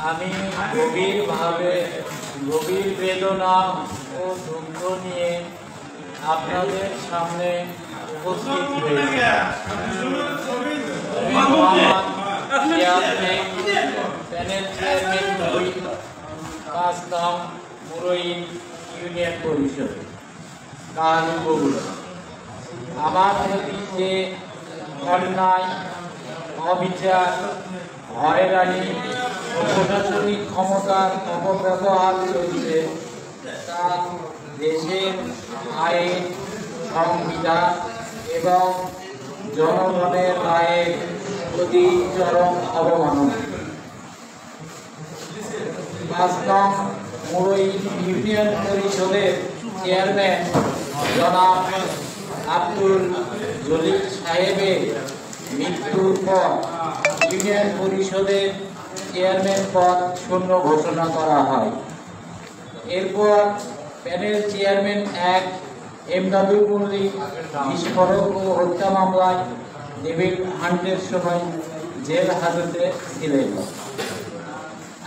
আমি গভীর বেদনা ও দুঃখ নিয়ে আপনাদের সামনে উপস্থিত হয়েছি। প্যানেল চেয়ারম্যান 5 নং মুরইন ইউনিয়ন পরিষদ কাহালু বগুড়া। আমার প্রতি যে অন্যায়, অবিচার, হয়রানি ও প্রশাসনিক ক্ষমতার অপব্যবহার চলছে তা দেশের আইন, সংবিধান এবং জনগণের রায়ের প্রতি চরম অবমাননা। 5 নং মুরইন ইউনিয়ন পরিষদের চেয়ারম্যান জনাব আব্দুল জলিল সাহেবের মৃত্যুর পর ইউনিয়ন পরিষদের চেয়ারম্যান পদ শূন্য ঘোষণা করা হয়। এরপর প্যানেল চেয়ারম্যান 1 এমদাদুল মল্লিক বিস্ফোরক ও হত্যা মামলায় ডেভিড হান্টের সময় জেল হাজতে ছিলেন।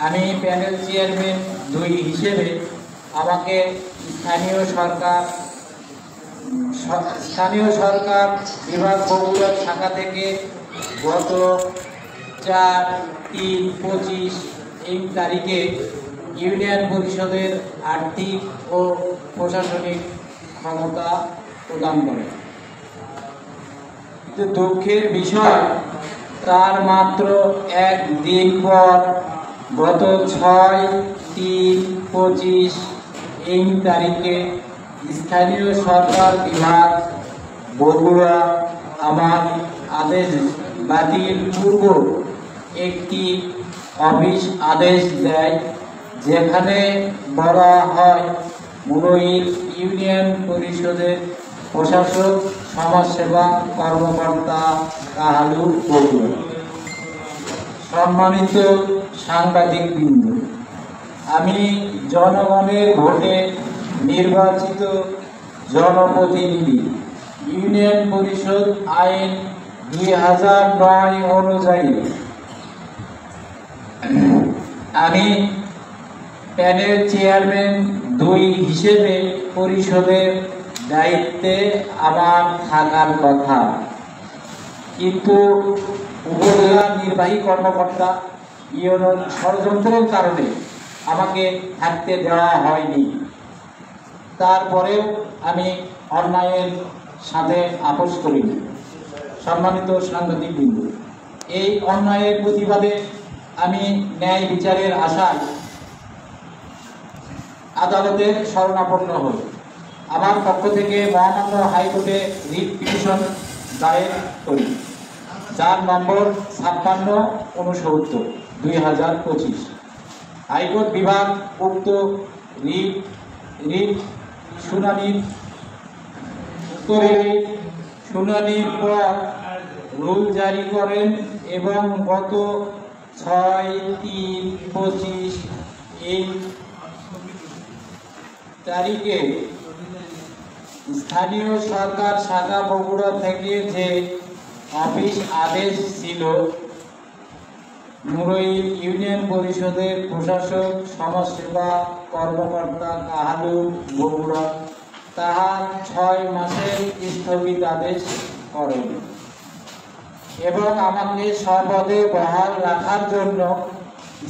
আমি প্যানেল চেয়ারম্যান 2 হিসেবে আমাকে স্থানীয় সরকার বিভাগ বগুড়া শাখা থেকে গত 4/3/25 এই তারিখে ইউনিয়ন পরিষদের আর্থিক ও প্রশাসনিক ক্ষমতা প্রদান করে। কিন্তু দুঃখের বিষয়, তার মাত্র 1 দিন পর গত 6/3/25 এই তারিখে স্থানীয় সরকার বিভাগ বগুড়া আমার আদেশ বাতিল পূর্বক একটি অফিস আদেশ দেয়, যেখানে বলা হয় মুরইন ইউনিয়ন পরিষদের প্রশাসক সমাজসেবা কর্মকর্তা কাহালু বগুড়া। সম্মানিত সাংবাদিকবৃন্দ, আমি জনগণের ভোটে নির্বাচিত জনপ্রতিনিধি। ইউনিয়ন পরিষদ আইন 2009 অনুযায়ী আমি প্যানেল চেয়ারম্যান 2 হিসেবে পরিষদের দায়িত্বে আমার থাকার কথা, কিন্তু উপজেলা নির্বাহী কর্মকর্তা ইউনিয়ন ষড়যন্ত্রের কারণে আমাকে থাকতে দেওয়া হয়নি। তারপরেও আমি অন্যায়ের সাথে আপোষ করিনি। সম্মানিত সাংবাদিকবৃন্দ, এই অন্যায়ের প্রতিবাদে আমি ন্যায় বিচারের আশায় আদালতের শরণাপন্ন হই। আমার পক্ষ থেকে মহামান্য হাইকোর্টে রিট পিটিশন দায়ের করি, যার নম্বর 5669/2025। হাইকোর্ট বিভাগ উক্ত রিট শুনানির পর রুল জারি করেন এবং গত 6/3/25 এই তারিখে স্থানীয় সরকার শাখা বগুড়া থেকে যে অফিস আদেশ ছিল মুরইন ইউনিয়ন পরিষদের প্রশাসক সমাজসেবা কর্মকর্তা কাহালু বগুড়া, তাহার 6 মাসের স্থগিতাদেশ করেন এবং আমাকে স্বপদে বহাল রাখার জন্য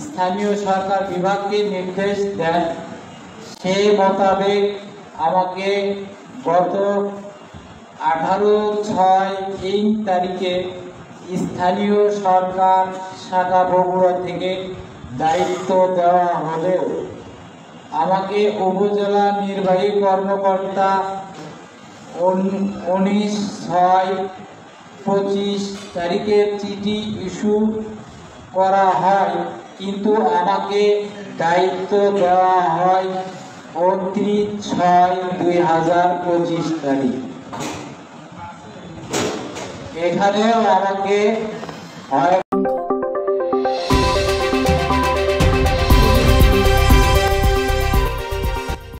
স্থানীয় সরকার বিভাগকে নির্দেশ দেন। সেই মোতাবেক আমাকে গত 18/6 এই তারিখে স্থানীয় সরকার শাখা বগুড়া থেকে দায়িত্ব দেওয়া হলেও আমাকে উপজেলা নির্বাহী কর্মকর্তা 19/6/25 তারিখে চিঠি ইস্যু করা হয়, কিন্তু আমাকে দায়িত্ব দেওয়া হয় 29/6/2025 তারিখ। এখানেও আমাকে হয়